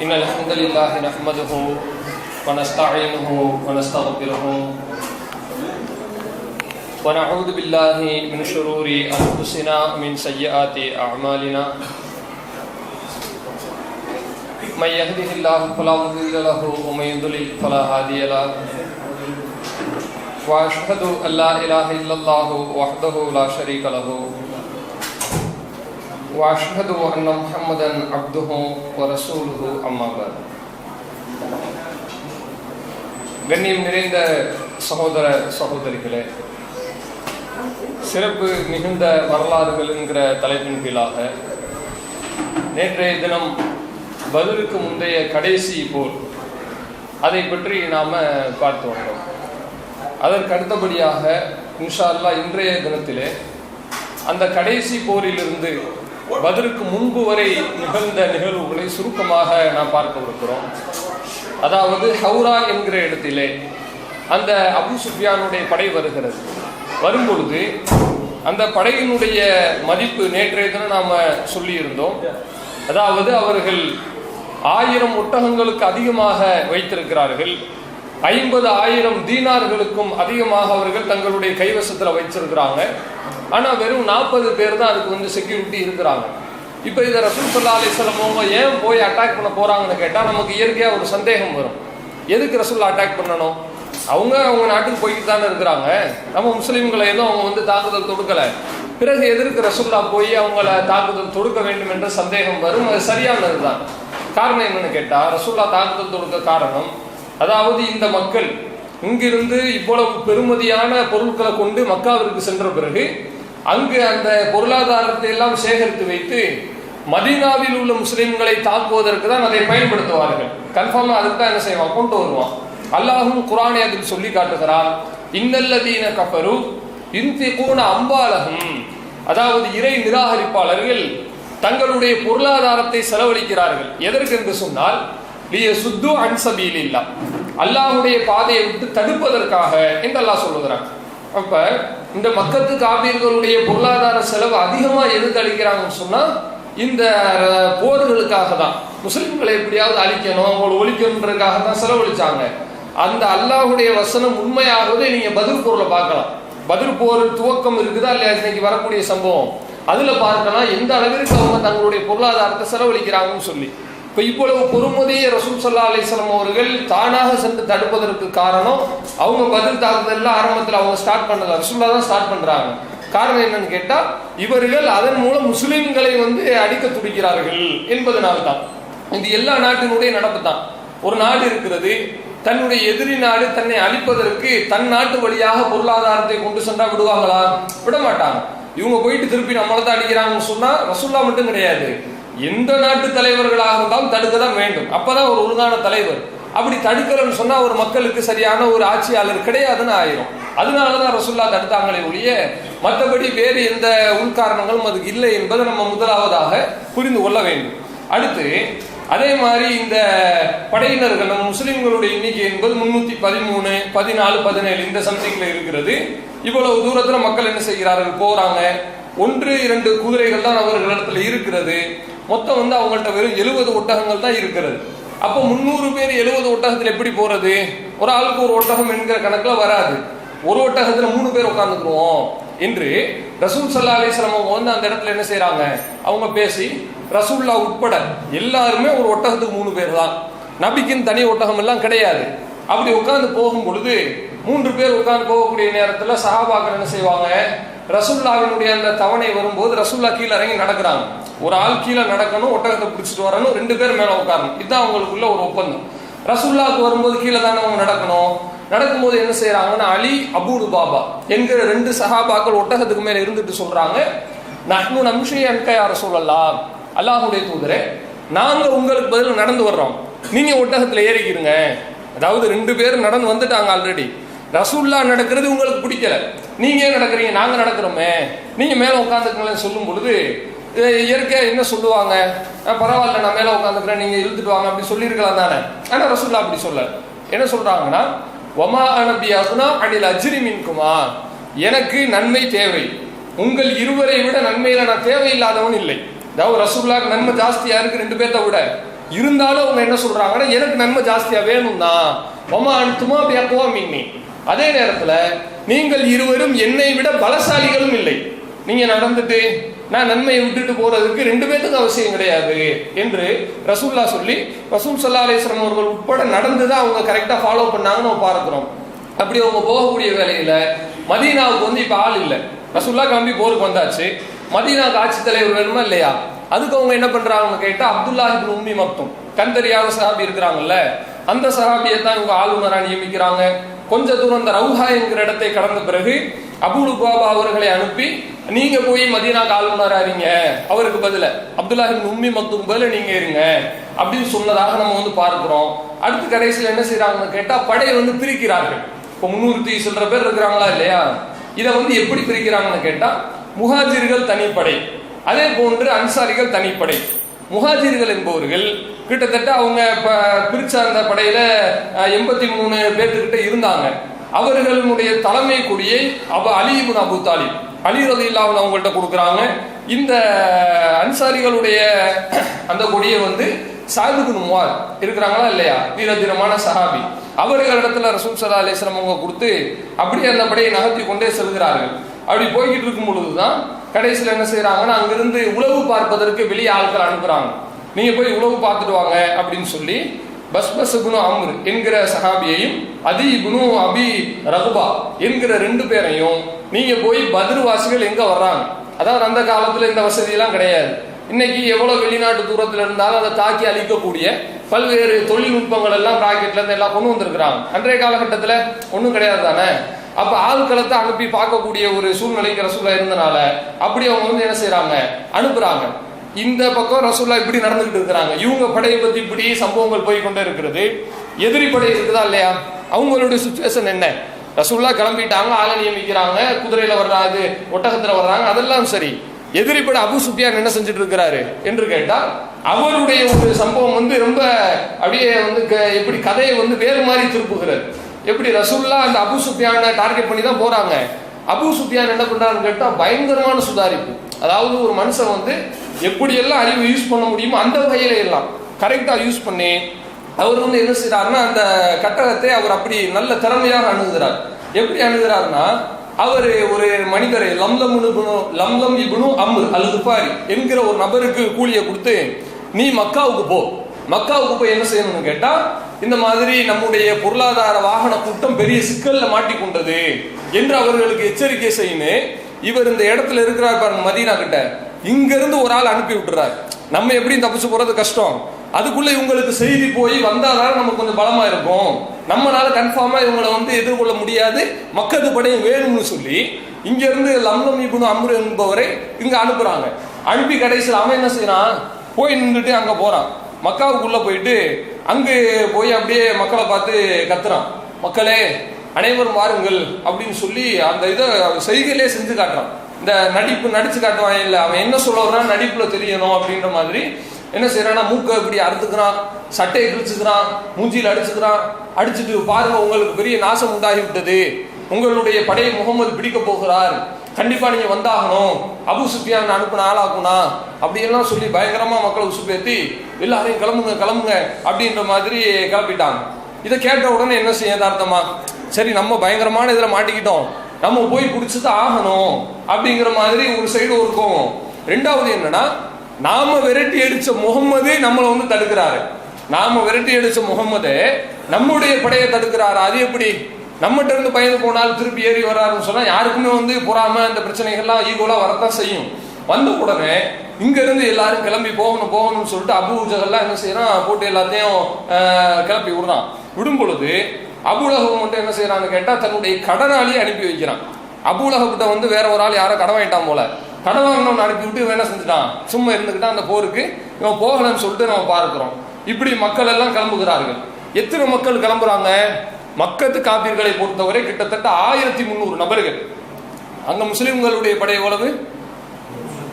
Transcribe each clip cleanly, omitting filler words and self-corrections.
إن الحمد لله نحمده ونستعينه ونستغفره ونعوذ بالله من شرور أنفسنا ومن سيئات أعمالنا من يهده الله فلا مضل له ومن يضلل فلا هادي له وأشهد أن لا إله إلا الله وحده لا شريك له وأشهد أن محمدا عبده ورسوله أما بعد. கண்ணியம் நிறைந்த சகோதர சகோதரிகளே, சிறப்பு மிகுந்த வரலாறுகள் என்கிற தலைப்பின் கீழாக நேற்றைய தினம் பதிலுக்கு முந்தைய கடைசி போர் அதை பற்றி நாம் பார்த்து வந்தோம். அதற்கு அடுத்தபடியாக இன்ஷா அல்லாஹ் இன்றைய தினத்திலே அந்த கடைசி போரிலிருந்து பதிலுக்கு முன்பு வரை நிகழ்ந்த நிகழ்வுகளை சுருக்கமாக நாம் பார்க்கவிருக்கிறோம். அதாவது ஹவுரா என்கிற இடத்திலே அந்த அபு சுஃபியானுடைய படை வருகிறது. வரும்பொழுது அந்த படையினுடைய மதிப்பு நேற்றைய தினம் நாம் சொல்லியிருந்தோம். அதாவது அவர்கள் 1000 ஒட்டகங்களுக்கு அதிகமாக வைத்திருக்கிறார்கள். 50,000 தீனார்களுக்கும் அதிகமாக அவர்கள் தங்களுடைய கைவசத்தில் வச்சிருக்கிறாங்க. ஆனால் வெறும் 40 பேர் தான் அதுக்கு செக்யூரிட்டி இருக்கிறாங்க. இப்போ இதை ரசூல் ஸல்லல்லாஹு அலைஹி வஸல்லம் அவங்க ஏன் போய் அட்டாக் பண்ண போகிறாங்கன்னு கேட்டால் நமக்கு இயற்கையாக ஒரு சந்தேகம் வரும். எதுக்கு ரசூல் அட்டாக் பண்ணணும்? அவங்க நாட்டுக்கு போய்கிட்டு தானே இருக்கிறாங்க. நம்ம முஸ்லீம்களை எதுவும் அவங்க தாக்குதல் தொடுக்கலை. பிறகு எதற்கு ரசூல்லா போய் அவங்கள தாக்குதல் தொடுக்க வேண்டும் என்ற சந்தேகம் வரும். அது சரியானது தான். காரணம் என்னன்னு கேட்டால் ரசூல்லா தாக்குதல் தொடுக்க காரணம், அதாவது இந்த மக்கள் இங்கிருந்து இவ்வளவு பெருமதியான பொருட்களை கொண்டு மக்காவிற்கு சென்ற பிறகு அங்கு அந்த பொருளாதாரத்தை எல்லாம் சேகரித்து வைத்து மதீனாவில் உள்ள முஸ்லிம்களை தாக்குவதற்கு தான் அதை பயன்படுத்துவார்கள். கன்ஃபார்மா அதுக்கு தான் என்ன செய்வான், கொண்டு வருவான். அல்லாஹும் குர்ஆனை அதில் சொல்லி காட்டுகிறான், இன்னல்லதீன கஃபரு யுன்ஃபிகூன அம்வாலஹும், அதாவது இறை நிராகரிப்பாளர்கள் தங்களுடைய பொருளாதாரத்தை செலவழிக்கிறார்கள். எதற்கு என்று சொன்னால் லியசுத்து அன் சபீலில்லாஹ், அல்லாஹ்வுடைய பாதையை விட்டு தடுப்பதற்காக என்று அல்லாஹ் சொல்லுகிறான். அப்ப இந்த மக்கத்து காபீர்களுடைய பொருளாதார செலவு அதிகமாக எதுக்கு அளிக்கிறாங்கன்னு சொன்னா இந்த போர்களுக்காக தான். முஸ்லிம்களை எப்படியாவது அழிக்கணும், அவங்களை ஒழிக்கணுன்றதுக்காக தான் செலவழிச்சாங்க. அந்த அல்லாஹ்வுடைய வசனம் உண்மையாகவே நீங்க பதில் போர்ல பார்க்கலாம். பதில் போர் துவக்கம் இருக்குதா இல்லையா, இன்னைக்கு வரக்கூடிய சம்பவம் அதுல பார்க்கலாம் எந்த அளவிற்கு அவங்க தங்களுடைய பொருளாதாரத்தை செலவழிக்கிறாங்கன்னு சொல்லி. இப்போ இவ்வளவு பொறுமதியை ரசூல் ஸல்லல்லாஹு அலைஹி வஸல்லம் அவர்கள் தானாக சென்று தடுப்பதற்கு காரணம், அவங்க பதில் தாக்குதல் ஆரம்பத்தில் அவங்க ஸ்டார்ட் பண்ணல, ரசூல்லா தான் ஸ்டார்ட் பண்றாங்க. காரணம் என்னன்னு கேட்டா இவர்கள் அதன் மூலம் முஸ்லிம்களை அடிக்க துடிக்கிறார்கள் என்பதனால்தான். இது எல்லா நாட்டினுடைய நடப்பு தான். ஒரு நாடு இருக்கிறது, தன்னுடைய எதிரி நாடு தன்னை அழிப்பதற்கு தன் நாட்டு வழியாக பொருளாதாரத்தை கொண்டு சென்றா விடுவாங்களா? விட மாட்டாங்க. இவங்க போயிட்டு திருப்பி நம்மளை தான் அடிக்கிறாங்கன்னு சொன்னா ரசூல்லா மட்டும் கிடையாது, எந்த நாட்டு தலைவர்களாக இருந்தாலும் தடுக்க தான் வேண்டும். அப்பதான் ஒரு ஒழுங்கான தலைவர். அப்படி தடுக்கலன்னு சொன்னா ஒரு மக்களுக்கு சரியான ஒரு ஆட்சியாளர் கிடையாதுன்னு ஆயிரும். அதனாலதான் ரசூல்லா தடுத்தாங்களே ஒழிய மற்றபடி வேறு எந்த உள்காரணங்களும் அதுக்கு இல்லை என்பதை நம்ம முதலாவதாக புரிந்து கொள்ள வேண்டும். அடுத்து அதே மாதிரி இந்த படையினர்கள் நம்ம முஸ்லிம்களுடைய எண்ணிக்கை என்பது 313, 14, 17 இந்த சம்திங்ல இருக்கிறது. இவ்வளவு தூரத்துல மக்கள் என்ன செய்கிறார்கள், போறாங்க. 1-2 குதிரைகள் தான் அவர்களிடத்துல இருக்கிறது. மொத்தம் அவங்கள்ட்ட வெறும் 70 ஒட்டகங்கள் தான் இருக்கிறது. அப்போ 300 பேர் 70 ஒட்டகத்தில் எப்படி போறது? ஒரு ஆளுக்கு ஒரு ஒட்டகம் என்கிற கணக்குல வராது. ஒரு ஒட்டகத்துல 3 பேர் உட்கார்ந்துக்குருவோம் என்று ரசூல் ஸல்லல்லாஹு அலைஹி வஸல்லம் அவங்க அந்த இடத்துல என்ன செய்யறாங்க, அவங்க பேசி ரசூல்லா உட்பட எல்லாருமே ஒரு ஒட்டகத்துக்கு 3 பேர் தான், நபிக்குன்னு தனி ஒட்டகம் எல்லாம் கிடையாது. அப்படி உட்கார்ந்து போகும் பொழுது 3 பேர் உட்கார்ந்து போகக்கூடிய நேரத்துல சஹாபாக்கள் என்ன செய்வாங்க, ரசூல்லாவினுடைய அந்த தவணை வரும்போது ரசூல்லா கீழே இறங்கி நடக்கிறாங்க. ஒரு ஆள் கீழே நடக்கணும், ஒட்டகத்தை பிடிச்சிட்டு வரணும், 2 பேர் மேல உட்காரணும். இதுதான் அவங்களுக்குள்ள ஒரு ஒப்பந்தம். ரசூல்லாவுக்கு வரும்போது கீழே தானே அவங்க நடக்கணும். நடக்கும்போது என்ன செய்யறாங்கன்னா அலி, அபூ லுபாபா என்கிற 2 சஹாபாக்கள் ஒட்டகத்துக்கு மேல இருந்துட்டு சொல்றாங்க, நஹ்னு நம்ஷி அன்க யா ரசூலல்லாஹ், அல்லாஹ்வுடைய தூதரே நாங்க உங்களுக்கு பதில் நடந்து வர்றோம், நீங்க ஒட்டகத்துல ஏறிக்கிறீங்க. அதாவது 2 பேர் நடந்து வந்துட்டாங்க ஆல்ரெடி. ரசூல்லா நடக்கிறது உங்களுக்கு பிடிக்கல, நீங்க ஏன் நடக்கிறீங்க, நாங்க நடக்கிறோமே, நீங்க மேல உட்காந்துக்கலன்னு சொல்லும் பொழுது இயற்கையா என்ன சொல்லுவாங்க, பரவாயில்ல நான் மேல உட்காந்துக்கிறேன், நீங்க இழுத்துட்டு வாங்க அப்படி சொல்லியிருக்கலாம் தானே. ஆனா ரசூல்லா அப்படி சொல்ல, என்ன சொல்றாங்கன்னா வமா அனபி அகுனா அனில் அஜ்ரி மின்குமா, எனக்கு நன்மை தேவை, உங்கள் இருவரை விட நன்மையில நான் தேவையில்லாதவன் இல்லை. அதாவது ரசூலுல்லாஹ்க்கு நன்மை ஜாஸ்தியா இருக்கு 2 பேர்த்த விட. இருந்தாலும் அவங்க என்ன சொல்றாங்கன்னா, எனக்கு நன்மை ஜாஸ்தியா வேணும் தான். ஒமா அனுத்துமா பேக்குவா மீனி. அதே நேரத்துல நீங்கள் இருவரும் என்னை விட பலசாலிகளும் இல்லை. நீங்க நடந்துட்டு நான் நன்மையை விட்டுட்டு போறதுக்கு ரெண்டு பேத்துக்கும் அவசியம் கிடையாது என்று ரசூல்லா சொல்லி, ரசூல் ஸல்லல்லாஹு அலைஹி வஸல்லம் அவர்கள் உட்பட நடந்துதான் அவங்க கரெக்டா ஃபாலோ பண்ணாங்கன்னு நம்ம பார்க்கிறோம். அப்படி அவங்க போகக்கூடிய வேலையில மதீனாவுக்கு வந்து இப்ப ஆள் இல்லை. ரசூல்லா கிளம்பி போருக்கு வந்தாச்சு. மதீனாவுக்கு ஆட்சி தலைவர் வேணுமா இல்லையா? அதுக்கு அவங்க என்ன பண்றாங்கன்னு கேட்டா, அப்துல்லா இப்னு உம்மி மக்தும் கந்தரியாத சஹாபி இருக்கிறாங்கல்ல, அந்த சஹாபியை தான் இவங்க ஆளுநரா நியமிக்கிறாங்க. கொஞ்ச தூரம் இந்த ரவுஹா என்கிற இடத்தை கடந்த பிறகு அபூ லுபாபா அவர்களை அனுப்பி, நீங்க போய் மதீனாக்கு ஆளுநரா இருங்க, அவருக்கு பதில அப்துல்லா இப்னு உம்மி மக்தும் பதில நீங்க இருங்க அப்படின்னு சொன்னதாக நம்ம வந்து பார்க்கிறோம். அடுத்து கடைசியில் என்ன செய்யறாங்கன்னு கேட்டா, படையை வந்து பிரிக்கிறார்கள். இப்போ 300 சில்லற பேர் இருக்கிறாங்களா இல்லையா? இதை வந்து எப்படி பிரிக்கிறாங்கன்னு கேட்டா, முஹாஜிர்கள் தனிப்படை, அதே போன்று அன்சாரிகள் தனிப்படை. முஹாஜிர்கள் என்பவர்கள் கிட்டத்தட்ட அவங்க பிரிச்ச அந்த படையில 83 பேர்த்துக்கிட்ட இருந்தாங்க. அவர்களுடைய தலைமை கொடியை அலி இப்னு அபூ தாலிப், அலி ரலியல்லாஹு அன்ஹு அவங்கள்ட்ட கொடுக்குறாங்க. இந்த அன்சாரிகளுடைய அந்த கொடியை வந்து ஸஅத் இப்னு முஆத் இருக்கிறாங்களா இல்லையா, வீரதீரமான சஹாபி, அவர்களிடத்துல ரசூல் ஸல்லல்லாஹு அலைஹி வஸல்லம் அவங்க கொடுத்து அப்படியே அந்த படையை நகர்த்தி கொண்டே செல்கிறார்கள். அப்படி போய்கிட்டு இருக்கும் பொழுதுதான் கடைசியில் என்ன செய்யறாங்கன்னா, அங்கிருந்து உளவு பார்ப்பதற்கு வெளியே ஆட்கள் அனுப்புறாங்க. நீங்க போய் உளவு பார்த்துட்டு வாங்க அப்படின்னு சொல்லி பஸ்பஸ் இப்னு அம்ர் என்கிற சஹாபியையும் அதி இப்னு அபி ரகுபா என்கிற 2 பேரையும் நீங்க போய் பத்ர் வாசிகள் எங்க வர்றாங்க, அதாவது அந்த காலத்துல இந்த வசதி எல்லாம் கிடையாது. இன்னைக்கு எவ்வளவு வெளிநாட்டு தூரத்துல இருந்தாலும் அதை தாக்கி அழிக்கக்கூடிய பல்வேறு தொழில்நுட்பங்கள் எல்லாம் ராக்கெட்ல இருந்து எல்லாம் கொண்டு வந்திருக்கிறாங்க. அன்றைய காலகட்டத்துல ஒன்றும் கிடையாது தானே. அப்ப ஆட்களத்தை அனுப்பி பார்க்கக்கூடிய ஒரு சூழ்நிலைக்கு ரசூலா இருந்தனால அப்படி அவங்க வந்து என்ன செய்யறாங்க, அனுப்புறாங்க. இந்த பக்கம் ரசூலா இப்படி நடந்துகிட்டு இருக்கிறாங்க. இவங்க படையை பத்தி இப்படி சம்பவங்கள் போய் கொண்டே இருக்கிறது. எதிரி படை இருக்குதா இல்லையா, அவங்களுடைய சுச்சுவேஷன் என்ன? ரசூலா கிளம்பிட்டாங்க, ஆளை நியமிக்கிறாங்க, குதிரையில வர்றாங்க, ஒட்டகத்துல வர்றாங்க, அதெல்லாம் சரி. எதிரி படை அபூ சுஃபியான் என்ன செஞ்சுட்டு இருக்கிறாரு என்று கேட்டா, அவருடைய ஒரு சம்பவம் வந்து ரொம்ப அப்படியே வந்து எப்படி கதையை வந்து வேறு மாதிரி திருப்புகிறது. எப்படி ரசூல்லா அந்த அபூ சுஃபியானை டார்கெட் பண்ணி தான் போறாங்க. அபூ சுஃபியான் என்ன பண்றாருன்னு கேட்டா, பயங்கரமான சுதாரிப்பு. அதாவது ஒரு மனுஷன் வந்து எப்படியெல்லாம் அறிவு யூஸ் பண்ண முடியுமோ அந்த வகையில எல்லாம் கரெக்டா யூஸ் பண்ணி அவர் வந்து என்ன செய்யறாருன்னா, அந்த கட்டகத்தை அவர் அப்படி நல்ல திறமையாக அணுகுகிறார். எப்படி அணுகுறாருன்னா, அவர் ஒரு மனிதரை லம்லம் இப்னு அம்ர் அல் குஃபாரி என்கிற ஒரு நபருக்கு கூலியை கொடுத்து, நீ மக்காவுக்கு போ, மக்காவுக்கு போய் என்ன செய்யணும்னு கேட்டா, இந்த மாதிரி நம்முடைய பொருளாதார வாகன கூட்டம் பெரிய சிக்கல்ல மாட்டிக்கொண்டது என்று அவர்களுக்கு எச்சரிக்கை செய்யணும். இவர் இந்த இடத்துல இருக்கிறார் பாருங்க மதீனா கிட்ட, இங்க இருந்து ஒரு ஆள் அனுப்பி விட்டுறாரு. நம்ம எப்படி தப்பிச்சு போறது கஷ்டம், அதுக்குள்ள இவங்களுக்கு செய்தி போய் வந்தாதான் நமக்கு கொஞ்சம் பலமா இருக்கும், நம்மளால கன்ஃபார்மா இவங்களை வந்து எதிர்கொள்ள முடியாது, மக்கது படையும் வேணும்னு சொல்லி இங்க இருந்து லம்லம் இப்னு அம்ர் என்பவரை இங்க அனுப்புறாங்க. அனுப்பி கடைசியில் அவன் என்ன செய்யறான், போய் நின்றுட்டு அங்க போறான். மக்காவுக்குள்ள போயிட்டு அங்கு போய் அப்படியே மக்களை பார்த்து கத்துறான், மக்களே அனைவரும் வாருங்கள் அப்படின்னு சொல்லி அந்த இதை செய்கையிலே செஞ்சு காட்டுறான். இந்த நடிச்சு காட்டுவான் இல்லை, அவன் என்ன சொல்ல வர்றான் நடிப்புல தெரியணும் அப்படின்ற மாதிரி என்ன செய்யறான்னா, மூக்கை இப்படி அறுத்துக்கிறான், சட்டையை கிழிச்சுக்கிறான், மூஞ்சியில் அடிச்சுக்கிறான். அடிச்சுட்டு பாருங்க உங்களுக்கு பெரிய நாசம் உண்டாகி விட்டது, உங்களுடைய படையை முகமது பிடிக்க போகிறார், கண்டிப்பா நீங்க வந்தாகணும், அபூ சுஃபியான் அனுப்பின ஆளாக்குனா அப்படியெல்லாம் சொல்லி பயங்கரமா மக்களை உசுப்பேத்தி எல்லாரையும் கிளம்புங்க அப்படின்ற மாதிரி கிளப்பிட்டாங்க. இதை கேட்ட உடனே என்ன செய்ய அர்த்தமா, சரி நம்ம பயங்கரமான இதுல மாட்டிக்கிட்டோம், நம்ம போய் பிடிச்சுதான் ஆகணும் அப்படிங்கிற மாதிரி ஒரு சைடு இருக்கும். ரெண்டாவது என்னன்னா, நாம விரட்டி அடிச்ச முகம்மது நம்மளை வந்து தடுக்கிறாரு, நாம விரட்டி அடிச்ச முகம்மது நம்முடைய படையை தடுக்கிறாரு. அது எப்படி, நம்மகிட்ட இருந்து பயந்து போனாலும் திருப்பி ஏறி வர்றாருன்னு சொன்னா யாருக்குமே வந்து பொறாம இந்த பிரச்சனைகள்லாம் ஈகோலா வரத்தான் செய்யும். வந்த உடனே இங்க இருந்து எல்லாரும் கிளம்பி போகணும்னு சொல்லிட்டு அபூ ஜஹல்லாம் என்ன செய்யறான், போட்டு எல்லாத்தையும் கிளப்பி விடுறான். விடும் பொழுது அபூ லஹப் மட்டும் என்ன செய்யறான்னு கேட்டா, தன்னுடைய கடனாளியை அனுப்பி வைக்கிறான். அபூ லஹப்கிட்ட வந்து வேற ஒரு ஆள் யாரோ கடன் வாங்கிட்டான் போல, கடன் வாங்கினவன் அனுப்பி விட்டு இவன் என்ன செஞ்சுட்டான், சும்மா இருந்துக்கிட்டான். அந்த போருக்கு இவன் போகலன்னு சொல்லிட்டு நம்ம பார்க்கிறோம். இப்படி மக்கள் எல்லாம் கிளம்புகிறார்கள். எத்தனை மக்கள் கிளம்புறாங்க, மக்கத்து காப்பீர்களை பொறுத்தவரை கிட்டத்தட்ட 1300 நபர்கள். அங்க முஸ்லிம்களுடைய படை எவ்வளவு,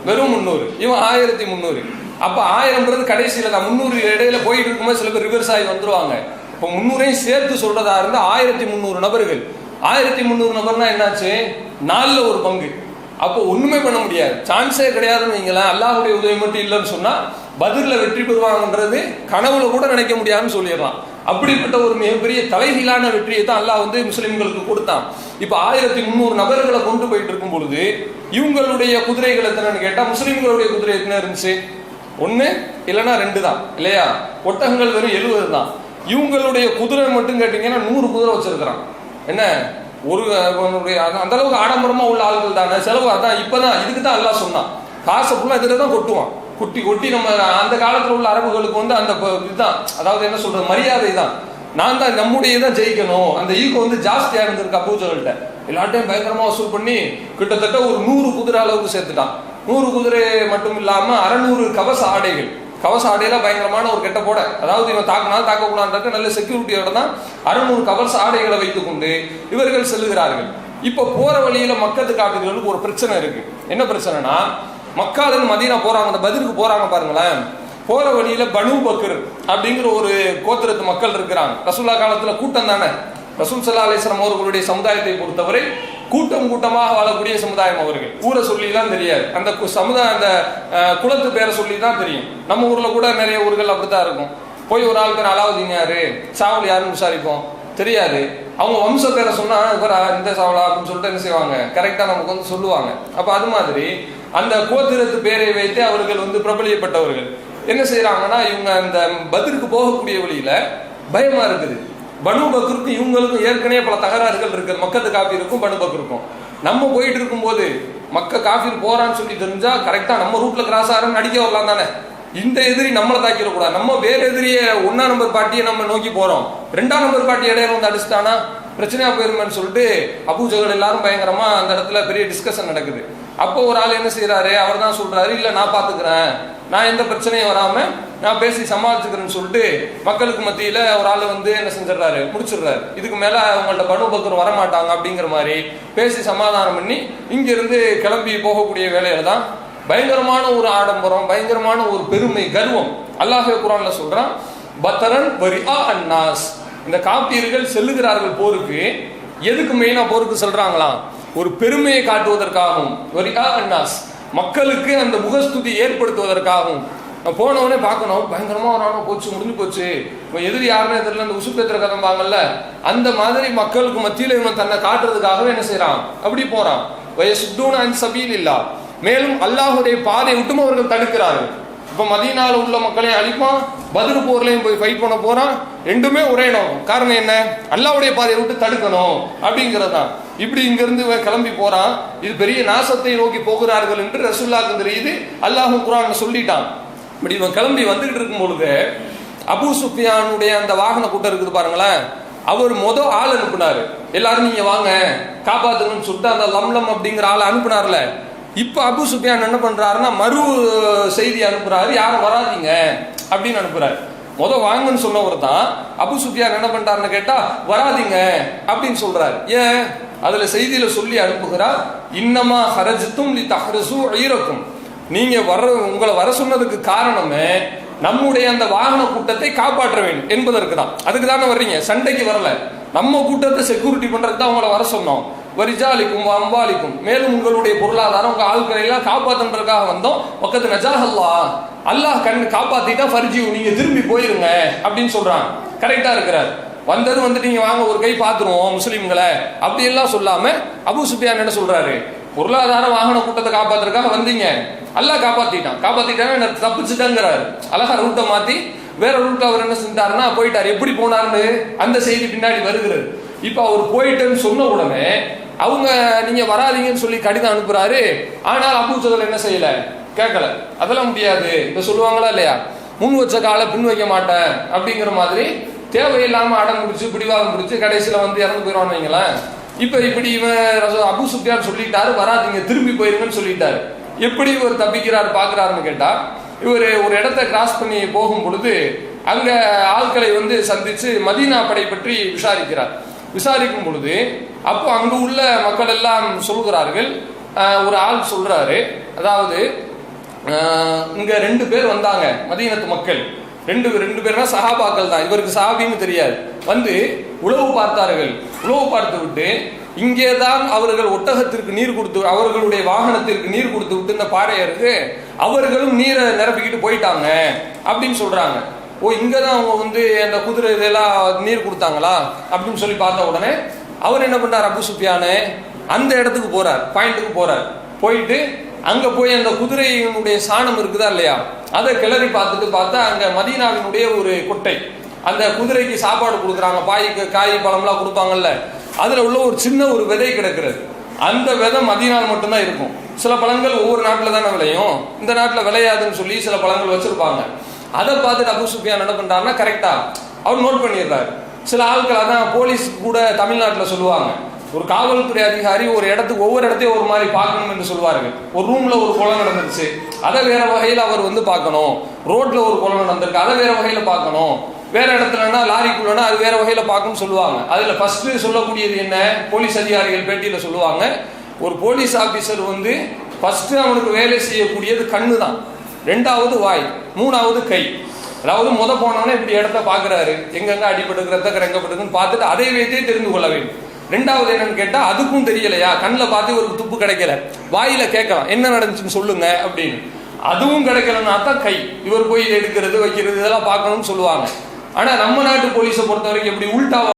வெறும் 300, இவன் 1300. அப்ப 1000 கடைசியில தான் 300 இடையில போயிட்டு இருக்கும்போது சில பேர் ரிவர்ஸ் ஆகி வந்துருவாங்க. இப்போ 300ஐயும் சேர்த்து சொல்றதா இருந்தா 1300 நபர்கள். 1300 நபர்னா என்னாச்சு, 4ல் ஒரு பங்கு. அப்போ ஒண்ணுமே பண்ண முடியாது, சான்ஸே கிடையாதுன்னு வைங்களேன். அல்லாஹ்வுடைய உதவி மட்டும் இல்லைன்னு சொன்னா பத்ர்ல வெற்றி பெறுவாங்கன்றது கனவுல கூட நினைக்க முடியாதுன்னு சொல்லிடலாம். அப்படிப்பட்ட ஒரு மிகப்பெரிய தலைகீழான வெற்றியை தான் அல்லாஹ் வந்து முஸ்லிம்களுக்கு கொடுத்தான். இப்ப 1300 நபர்களை கொண்டு போயிட்டு இருக்கும் பொழுது இவங்களுடைய குதிரைகள் எத்தனைன்னு கேட்டா முஸ்லிம்களுடைய குதிரை எத்தனை இருந்துச்சு? 1 இல்லைன்னா 2 தான் இல்லையா? ஒட்டகங்கள் வெறும் 70 தான். இவங்களுடைய குதிரை மட்டும் கேட்டீங்கன்னா 100 குதிரை வச்சிருக்கிறான். என்ன ஒரு அந்த அளவுக்கு ஆடம்பரமா உள்ள ஆள்கள் தானே, செலவு அதான். இப்பதான் இதுக்கு தான் அல்லாஹ் சொன்னான், காசை ஃபுல்லா இதுல தான் கொட்டுவான். கொட்டி கொட்டி நம்ம அந்த காலத்துல உள்ள அரபுகளுக்கு வந்து அந்த இதுதான், அதாவது என்ன சொல்றது, மரியாதை தான். நான் தான் நம்முடைய தான் ஜெயிக்கணும், அந்த ஈகோ வந்து ஜாஸ்தியா இருந்திருக்கு அபூஜகல்கிட்ட. எல்லாட்டையும் பயங்கரமா வசூல் பண்ணி கிட்டத்தட்ட ஒரு 100 குதிரை அளவுக்கு சேர்த்துட்டான். 100 குதிரை மட்டும் இல்லாம 600 கவச ஆடைகள். கவச ஆடையெல்லாம் பயங்கரமான ஒரு கெட்ட போட, அதாவது இவன் தாக்கினாலும் தாக்கக்கூடாது நல்ல செக்யூரிட்டியோட தான் 600 கவச ஆடைகளை வைத்துக் கொண்டு இவர்கள் செல்லுகிறார்கள். இப்ப போற வழியில மக்கத்து காட்டுகளுக்கு ஒரு பிரச்சனை இருக்கு. என்ன பிரச்சனைனா, மக்கால மதீனா போறாங்க, அந்த பத்ருக்கு போறாங்க பாருங்களேன். போற வழியில பனு பக்ர் அப்படிங்கிற ஒரு கோத்திரத்து மக்கள் இருக்கிறாங்க. ரசூலுல்லாஹ் காலத்துல கூட்டம் தானே. ரசூல் ஸல்லல்லாஹு அலைஹி வஸல்லம் அவர்களுடைய சமுதாயத்தை பொறுத்தவரை கூட்டம் கூட்டமாக வாழக்கூடிய சமுதாயம் அவர்கள். ஊரை சொல்லிலாம் தெரியாது, அந்த சமுதாய அந்த குலத்து பேரை சொல்லி தான் தெரியும். நம்ம ஊர்ல கூட நிறைய ஊர்கள் அப்படித்தான் இருக்கும். போய் ஒரு ஆள் பேர் அலாவுதீன் யாரு, சாவல் யாருன்னு விசாரிப்போம், தெரியாது. அவங்க வம்ச பேரை சொன்னா இந்த சாவலா அப்படின்னு சொல்லிட்டு என்ன செய்வாங்க, கரெக்டா நமக்கு வந்து சொல்லுவாங்க. அப்ப அது மாதிரி அந்த கோத்திரத்து பேரை வைத்து அவர்கள் வந்து பிரபலியப்பட்டவர்கள். என்ன செய்யறாங்கன்னா, இவங்க அந்த பத்ருக்கு போகக்கூடிய வழியில பயமா இருக்குது. பனு பக்ருக்கும் இவங்களுக்கும் ஏற்கனவே பல தகராறுகள் இருக்கு. மக்கத்து காஃபிருக்கும் பனு பக்ருக்கும். நம்ம போயிட்டு இருக்கும் போது மக்க காஃபிர் போறான்னு சொல்லி தெரிஞ்சா கரெக்டா நம்ம ரூட்ல கிராஸ் ஆகிறன்னு அடிக்க வரலாம் தானே. இந்த எதிரி நம்மளை தாக்கிடக்கூடாது. நம்ம வேற எதிரிய 1ஆம் நம்பர் பார்ட்டியை நம்ம நோக்கி போறோம், 2ஆம் நம்பர் பார்ட்டி இடையில வந்து அடிச்சுட்டானா பிரச்சனையா போயிருமேன்னு சொல்லிட்டு அபூஜகல் எல்லாரும் பயங்கரமா அந்த இடத்துல பெரிய டிஸ்கஷன் நடக்குது. அப்போ ஒரு ஆள் என்ன செய்யறாரு, அவர் தான் சொல்றாரு, இல்ல நான் பாத்துக்கிறேன், நான் எந்த பிரச்சனையும் வராம நான் பேசி சமாளிச்சுக்கிறேன்னு சொல்லிட்டு மக்களுக்கு மத்தியில ஒரு ஆள் வந்து என்ன செஞ்சிடறாரு, முடிச்சிடுறாரு. இதுக்கு மேல அவங்கள்ட்ட பனு பக்ர் வரமாட்டாங்க அப்படிங்கிற மாதிரி பேசி சமாதானம் பண்ணி இங்க இருந்து கிளம்பி போகக்கூடிய வேலையில தான் பயங்கரமான ஒரு ஆடம்பரம், பயங்கரமான ஒரு பெருமை, கர்வம். அல்லாஹ் குர்ஆன்ல சொல்றான், பத்தரன் வரிஆ அன்னாஸ். இந்த காபிர்கள் செல்லுகிறார்கள் போருக்கு. எதுக்கு மெயினா போருக்கு செல்றாங்களாம்? ஒரு பெருமையை காட்டுவதற்காகவும், வரிஆ அன்னாஸ், மக்களுக்கு அந்த முகஸ்துதி ஏற்படுத்துவதற்காகவும். போனவனே பார்க்கணும், பயங்கரமா வரானோ, போச்சு முடிஞ்சு போச்சு, எதிரி யாருன்னே தெரியல, அந்த உசுப்பேத்திர கதம்பாங்கல்ல, அந்த மாதிரி மக்களுக்கு மத்தியில இவன் தன்னை காட்டுறதுக்காகவே என்ன செய்யறான், அப்படி போறான். வயசுத்தூன அன் சபீலில்லாஹ், மேலும் அல்லாஹுடைய பாதை விட்டும் அவர்கள் தடுக்கிறார்கள். இப்ப மதீனால உள்ள மக்களையும் அழிப்பான், பத்ர் போர்லையும் போய் ஃபைட் பண்ண போறான். ரெண்டுமே ஒரே நோக்கம். காரணம் என்ன? அல்லாஹ்வுடைய பாதையை விட்டு தடுக்கணும் அப்படிங்கிறதான். இப்படி இங்க இருந்து கிளம்பி போறான். இது பெரிய நாசத்தை நோக்கி போகிறார்கள் என்று ரசூலுல்லாஹ்க்கு தெரியுது, அல்லாஹ் குர்ஆன்ல சொல்லிட்டான். இப்படி இவன் கிளம்பி வந்துகிட்டு இருக்கும் பொழுது அபூ சுஃபியானுடைய அந்த வாகன கூட்டம் இருக்குது பாருங்களேன், அவர் ஆள் அனுப்புனாரு. எல்லாரும் நீங்க வாங்க காப்பாத்துங்கன்னு சொல்லிட்டு அந்த லம்லம் அப்படிங்கிற ஆளை அனுப்புனார்ல. இப்ப அபூ சுஃபியான் என்ன பண்றாருன்னா மறு செய்தி அனுப்புறாரு, யாரும் வராதீங்க அப்படின்னு அனுப்புறாரு. வாங்கன்னு சொன்னவர் தான் அபூ சுஃபியான் என்ன பண்றாருன்னு கேட்டா வராதீங்க அப்படின்னு சொல்றாரு. ஏன்? அதுல செய்தியில சொல்லி அனுப்புகிறார், இன்னமா ஹரஜ்தும் லி தஹ்ரஸு ஈரக்கும், நீங்க உங்களை வர சொன்னதுக்கு காரணமே நம்முடைய அந்த வாகன கூட்டத்தை காப்பாற்ற வேண்டும் என்பதற்கு தான். அதுக்கு தானே வர்றீங்க, சண்டைக்கு வரல. நம்ம கூட்டத்தை செக்யூரிட்டி பண்றதுக்கு தான் உங்களை வர சொன்னோம். வரிஜாலிக்கும் அம்பாலிக்கும், மேலும் உங்களுடைய பொருளாதாரம் உங்க ஆட்களை எல்லாம் காப்பாற்றுன்றதுக்காக வந்தோம். பக்கத்து நஜாஹல்லா, அல்லாஹ் காப்பாத்திட்டா ஃபர்ஜியூ, நீங்க திரும்பி போயிருங்க அப்படின்னு சொல்றாங்க. கரெக்டா இருக்கிறார். வந்தது வந்துட்டு நீங்க வாங்க ஒரு கை பாத்துருவோம் முஸ்லிம்களை அப்படி எல்லாம் சொல்லாம அபூ சுஃபியான் என்ன சொல்றாரு, பொருளாதார வாகன கூட்டத்தை காப்பாத்துறதுக்காக வந்தீங்க, அல்லாஹ் காப்பாத்திட்டாங்க தப்பிச்சுட்டாங்கிறாரு. அழகா ரூட்டை மாத்தி வேற ரூட் அவர் என்ன செஞ்சாருன்னா போயிட்டாரு. எப்படி போனாருன்னு அந்த செய்தி பின்னாடி வருகிறது. இப்ப அவர் போயிட்டேன்னு சொன்ன உடனே அவங்க நீங்க வராதீங்கன்னு சொல்லி கடிதம் அனுப்புறாரு. ஆனால் அபூ ஜஹல் என்ன செய்யல, கேட்கல. அதெல்லாம் முடியாது, இப்ப சொல்லுவாங்களா இல்லையா, முன் வச்ச காலை பின் வைக்க மாட்டேன் அப்படிங்கிற மாதிரி தேவையில்லாம அடம் பிடிச்சு பிடிவாதம் பிடிச்சு கடைசியில வந்து இறந்து போயிடுவான்னு வைங்களேன். இப்ப இப்படி இவன் அபூ சுஃபியான் சொல்லிட்டாரு, வராதீங்க திரும்பி போயிருங்கன்னு சொல்லிட்டாரு. எப்படி இவர் தப்பிக்கிறாரு பாக்குறாருன்னு கேட்டா, இவர் ஒரு இடத்தை கிராஸ் பண்ணி போகும் பொழுது அங்க ஆட்களை வந்து சந்திச்சு மதீனா படை பற்றி விசாரிக்கும் பொழுது அப்போ அங்கு உள்ள மக்கள் எல்லாம் சொல்கிறார்கள். ஒரு ஆள் சொல்றாரு, அதாவது இங்க 2 பேர் வந்தாங்க மதீனத்து மக்கள். ரெண்டு பேர்னா சஹாபாக்கள் தான், இவருக்கு சஹாபின்னு தெரியாது. வந்து உளவு பார்த்தார்கள். உளவு பார்த்து விட்டு இங்கே தான் அவர்கள் ஒட்டகத்திற்கு நீர் கொடுத்து, அவர்களுடைய வாகனத்திற்கு நீர் கொடுத்து விட்டு இந்த பாறையருக்கு அவர்களும் நீரை நிரப்பிக்கிட்டு போயிட்டாங்க அப்படின்னு சொல்றாங்க. ஓ, இங்கதான் அவங்க வந்து அந்த குதிரை இதெல்லாம் நீர் கொடுத்தாங்களா அப்படின்னு சொல்லி பார்த்த உடனே அவர் என்ன பண்ணார், அபூ சுஃபியான் அந்த இடத்துக்கு போறார், பாயிண்ட்டுக்கு போறார். போயிட்டு அங்க போய் அந்த குதிரையினுடைய சாணம் இருக்குதா இல்லையா அதை கிளறி பார்த்தா அங்க மதீனாவினுடைய ஒரு கொட்டை, அந்த குதிரைக்கு சாப்பாடு கொடுக்குறாங்க, பாய்க்கு காய் பழம்லாம் கொடுப்பாங்கல்ல, அதுல உள்ள ஒரு சின்ன ஒரு விதை கிடக்கிறது. அந்த விதை மதீனாவில் மட்டும்தான் இருக்கும். சில பழங்கள் ஒவ்வொரு நாட்டில் தானே விளையும், இந்த நாட்டில் விளையாதுன்னு சொல்லி சில பழங்கள் வச்சிருப்பாங்க. அதை பார்த்துட்டு அபூ சுஃபியான் என்ன பண்றாருன்னா கரெக்டா அவர் நோட் பண்ணிடுறாரு. சில ஆட்கள் அதான் போலீஸ் கூட தமிழ்நாட்டில் சொல்லுவாங்க, ஒரு காவல்துறை அதிகாரி ஒரு இடத்துக்கு ஒவ்வொரு இடத்தையும் ஒரு மாதிரி பார்க்கணும் என்று சொல்வார்கள். ஒரு ரூம்ல ஒரு கொலை நடந்துருச்சு, அதை வேற வகையில் அவர் வந்து பார்க்கணும். ரோட்ல ஒரு கொலை நடந்திருக்கு, அதை வேற வகையில் பார்க்கணும். வேற இடத்துலன்னா லாரிக்குள்ளனா அது வேற வகையில பார்க்கணும்னு சொல்லுவாங்க. அதுல ஃபர்ஸ்ட் சொல்லக்கூடியது என்ன, போலீஸ் அதிகாரிகள் பேட்டியில சொல்லுவாங்க, ஒரு போலீஸ் ஆபீசர் வந்து ஃபர்ஸ்ட் அவனுக்கு வேலை செய்யக்கூடியது கண்ணு தான், ரெண்டாவது வாய், மூணாவது கை. அதாவது போனவனே இப்படி இடத்த பாக்குறாரு, எங்கெங்க அடிபட்டு ரத்தக்கரை எங்கப்பட்டுன்னு பார்த்துட்டு அதை வைத்தே தெரிந்து கொள்ள வேண்டும். ரெண்டாவது என்னன்னு கேட்டா அதுக்கும் தெரியலையா, கண்ணில் பார்த்து ஒரு துப்பு கிடைக்கல, வாயில கேட்கலாம் என்ன நடந்துச்சுன்னு சொல்லுங்க அப்படின்னு, அதுவும் கிடைக்கலன்னா தான் கை, இவர் போய் எடுக்கிறது வைக்கிறது இதெல்லாம் பார்க்கணும்னு சொல்லுவாங்க. ஆனா நம்ம நாட்டு போலீஸை பொறுத்த வரைக்கும் எப்படி உள்டா